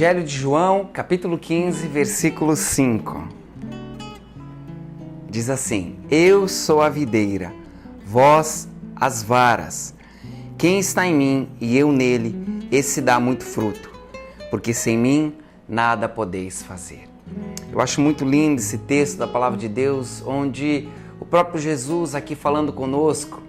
Evangelho de João, capítulo 15, versículo 5. Diz assim: Eu sou a videira, vós as varas. Quem está em mim e eu nele, esse dá muito fruto, porque sem mim nada podeis fazer. Eu acho muito lindo esse texto da Palavra de Deus, onde o próprio Jesus aqui falando conosco,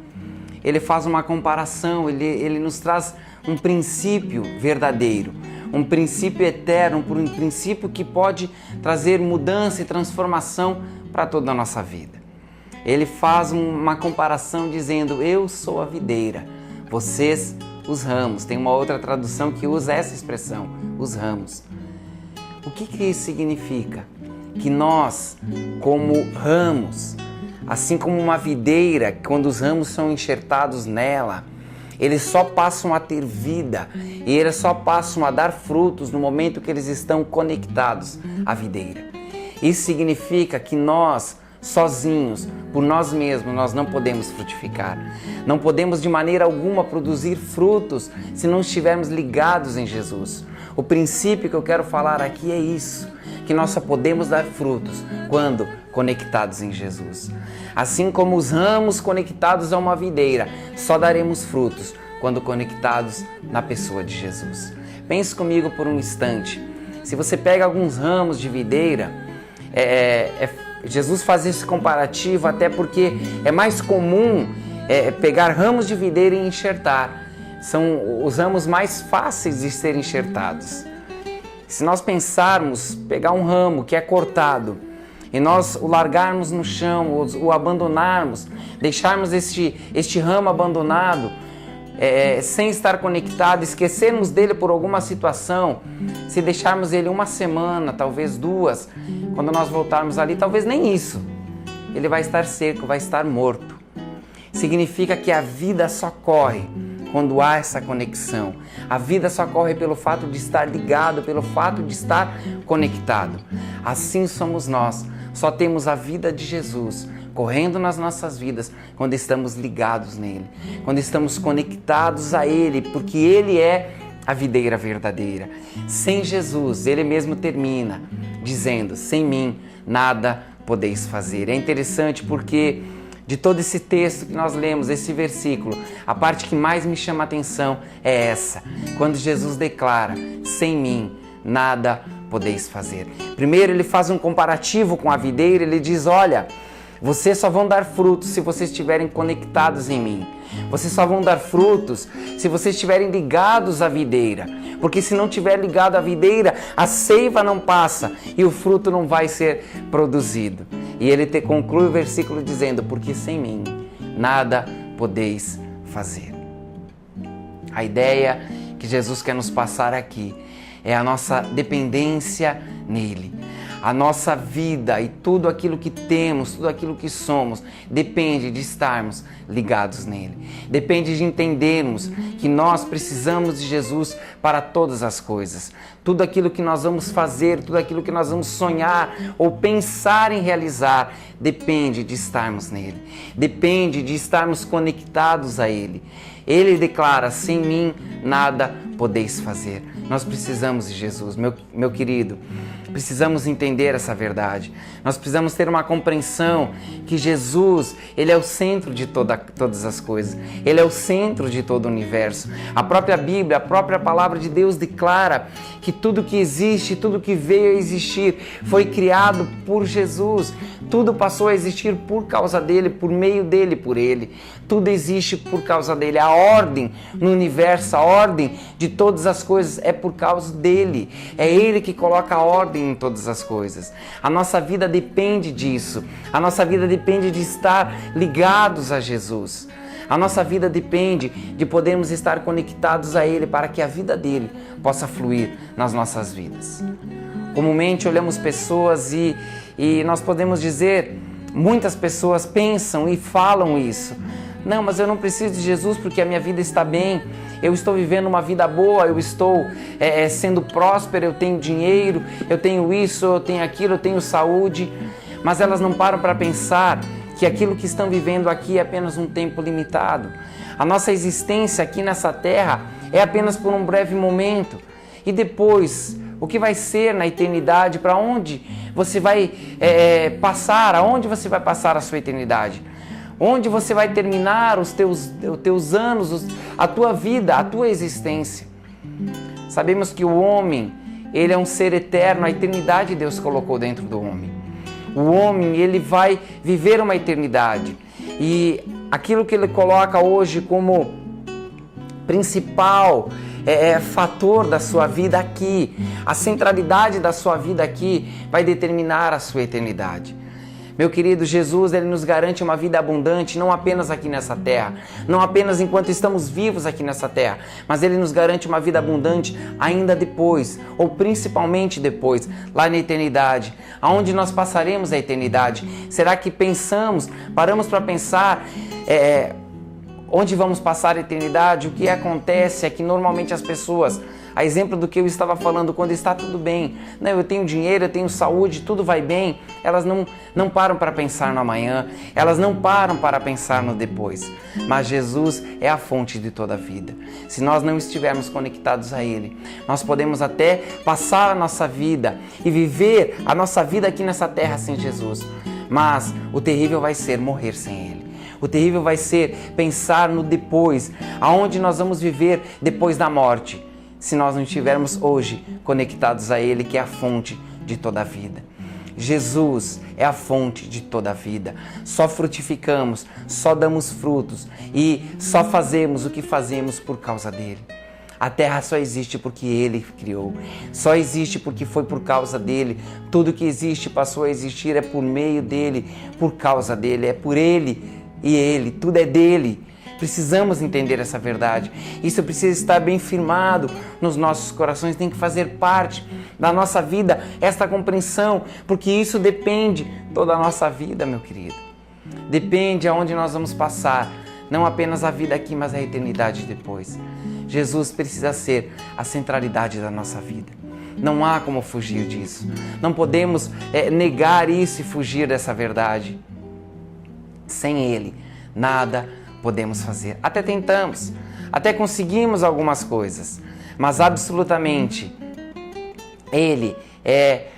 ele faz uma comparação, ele nos traz um princípio verdadeiro, um princípio eterno, um princípio que pode trazer mudança e transformação para toda a nossa vida. Ele faz uma comparação dizendo: eu sou a videira, vocês os ramos. Tem uma outra tradução que usa essa expressão, os ramos. O que isso significa? Que nós, como ramos, assim como uma videira, quando os ramos são enxertados nela, eles só passam a ter vida e eles só passam a dar frutos no momento que eles estão conectados à videira. Isso significa que nós, sozinhos, por nós mesmos, nós não podemos frutificar. Não podemos de maneira alguma produzir frutos se não estivermos ligados em Jesus. O princípio que eu quero falar aqui é isso, que nós só podemos dar frutos quando conectados em Jesus. Assim como os ramos conectados a uma videira, só daremos frutos quando conectados na pessoa de Jesus. Pense comigo por um instante. Se você pega alguns ramos de videira, Jesus faz esse comparativo até porque é mais comum pegar ramos de videira e enxertar. São os ramos mais fáceis de serem enxertados. Se nós pensarmos, pegar um ramo que é cortado e nós o largarmos no chão, o abandonarmos, deixarmos este ramo abandonado, sem estar conectado, esquecermos dele por alguma situação, se deixarmos ele uma semana, talvez duas, quando nós voltarmos ali, talvez nem isso, ele vai estar seco, vai estar morto. Significa que a vida só corre quando há essa conexão. A vida só corre pelo fato de estar ligado, pelo fato de estar conectado. Assim somos nós. Só temos a vida de Jesus correndo nas nossas vidas quando estamos ligados nele, quando estamos conectados a ele, porque ele é a videira verdadeira. Sem Jesus, ele mesmo termina dizendo: sem mim nada podeis fazer. É interessante porque de todo esse texto que nós lemos, esse versículo, a parte que mais me chama a atenção é essa, quando Jesus declara: sem mim nada podeis fazer. Primeiro ele faz um comparativo com a videira, ele diz: olha, vocês só vão dar frutos se vocês estiverem conectados em mim. Vocês só vão dar frutos se vocês estiverem ligados à videira. Porque se não estiver ligado à videira, a seiva não passa e o fruto não vai ser produzido. E ele conclui o versículo dizendo: porque sem mim nada podeis fazer. A ideia que Jesus quer nos passar aqui é a nossa dependência nele. A nossa vida e tudo aquilo que temos, tudo aquilo que somos, depende de estarmos ligados nele. Depende de entendermos que nós precisamos de Jesus para todas as coisas. Tudo aquilo que nós vamos fazer, tudo aquilo que nós vamos sonhar ou pensar em realizar, depende de estarmos nele. Depende de estarmos conectados a ele. Ele declara: sem mim nada podeis fazer. Nós precisamos de Jesus, meu querido. Precisamos entender essa verdade. Nós precisamos ter uma compreensão que Jesus, ele é o centro de todas as coisas. Ele é o centro de todo o universo. A própria Bíblia, a própria Palavra de Deus declara que tudo que existe, tudo que veio a existir, foi criado por Jesus. Tudo passou a existir por causa dele, por meio dele, por ele. Tudo existe por causa dele. A ordem no universo, a ordem de todas as coisas é por causa dele. É ele que coloca a ordem em todas as coisas. A nossa vida depende disso. A nossa vida depende de estar ligados a Jesus. A nossa vida depende de podermos estar conectados a ele para que a vida dele possa fluir nas nossas vidas. Comumente olhamos pessoas e nós podemos dizer, muitas pessoas pensam e falam isso: não, mas eu não preciso de Jesus porque a minha vida está bem, eu estou vivendo uma vida boa, eu estou sendo próspero, eu tenho dinheiro, eu tenho isso, eu tenho aquilo, eu tenho saúde. Mas elas não param para pensar que aquilo que estão vivendo aqui é apenas um tempo limitado. A nossa existência aqui nessa terra é apenas por um breve momento. E depois, o que vai ser na eternidade, para onde você vai passar, aonde você vai passar a sua eternidade, onde você vai terminar os teus anos, a tua vida, a tua existência. Sabemos que o homem, ele é um ser eterno, a eternidade Deus colocou dentro do homem. O homem, ele vai viver uma eternidade. E aquilo que ele coloca hoje como principal fator da sua vida aqui, a centralidade da sua vida aqui, vai determinar a sua eternidade. Meu querido, Jesus, ele nos garante uma vida abundante, não apenas aqui nessa terra, não apenas enquanto estamos vivos aqui nessa terra, mas ele nos garante uma vida abundante ainda depois, ou principalmente depois, lá na eternidade, aonde nós passaremos a eternidade. Será que paramos para pensar onde vamos passar a eternidade? O que acontece é que normalmente as pessoas, a exemplo do que eu estava falando, quando está tudo bem, eu tenho dinheiro, eu tenho saúde, tudo vai bem, elas não param para pensar no amanhã, elas não param para pensar no depois. Mas Jesus é a fonte de toda a vida. Se nós não estivermos conectados a Ele, nós podemos até passar a nossa vida e viver a nossa vida aqui nessa terra sem Jesus. Mas o terrível vai ser morrer sem Ele. O terrível vai ser pensar no depois, aonde nós vamos viver depois da morte, se nós não estivermos hoje conectados a Ele, que é a fonte de toda a vida. Jesus é a fonte de toda a vida. Só frutificamos, só damos frutos e só fazemos o que fazemos por causa dele. A terra só existe porque Ele criou. Só existe porque foi por causa dele. Tudo que existe passou a existir é por meio dele, por causa dele, é por Ele e Ele. Tudo é dele. Precisamos entender essa verdade. Isso precisa estar bem firmado nos nossos corações, tem que fazer parte da nossa vida, esta compreensão, porque isso depende toda a nossa vida, meu querido. Depende aonde nós vamos passar, não apenas a vida aqui, mas a eternidade depois. Jesus precisa ser a centralidade da nossa vida. Não há como fugir disso. Não podemos negar isso e fugir dessa verdade. Sem Ele, nada podemos fazer. Até tentamos, até conseguimos algumas coisas, mas absolutamente Ele é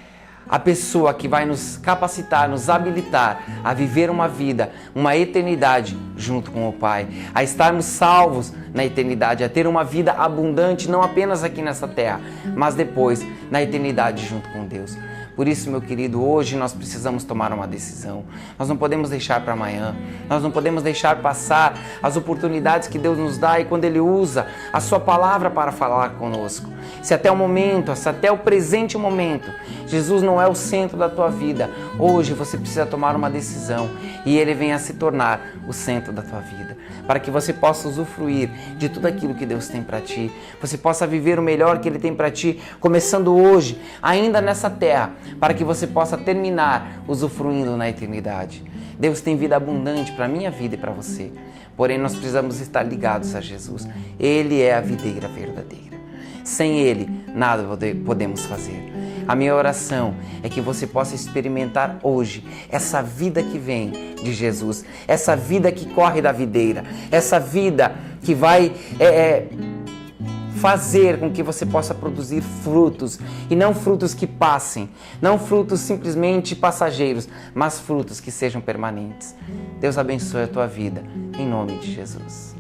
a pessoa que vai nos capacitar, nos habilitar a viver uma vida, uma eternidade junto com o Pai, a estarmos salvos na eternidade, a ter uma vida abundante, não apenas aqui nessa terra, mas depois na eternidade junto com Deus. Por isso, meu querido, hoje nós precisamos tomar uma decisão. Nós não podemos deixar para amanhã. Nós não podemos deixar passar as oportunidades que Deus nos dá e quando Ele usa a sua palavra para falar conosco. Se até o momento, se até o presente momento, Jesus não é o centro da tua vida, hoje você precisa tomar uma decisão e Ele venha se tornar o centro da tua vida, para que você possa usufruir de tudo aquilo que Deus tem para ti. Você possa viver o melhor que Ele tem para ti, começando hoje, ainda nessa terra, para que você possa terminar usufruindo na eternidade. Deus tem vida abundante para a minha vida e para você. Porém, nós precisamos estar ligados a Jesus. Ele é a videira verdadeira. Sem Ele, nada podemos fazer. A minha oração é que você possa experimentar hoje essa vida que vem de Jesus, essa vida que corre da videira, essa vida que vai fazer com que você possa produzir frutos, e não frutos que passem, não frutos simplesmente passageiros, mas frutos que sejam permanentes. Deus abençoe a tua vida, em nome de Jesus.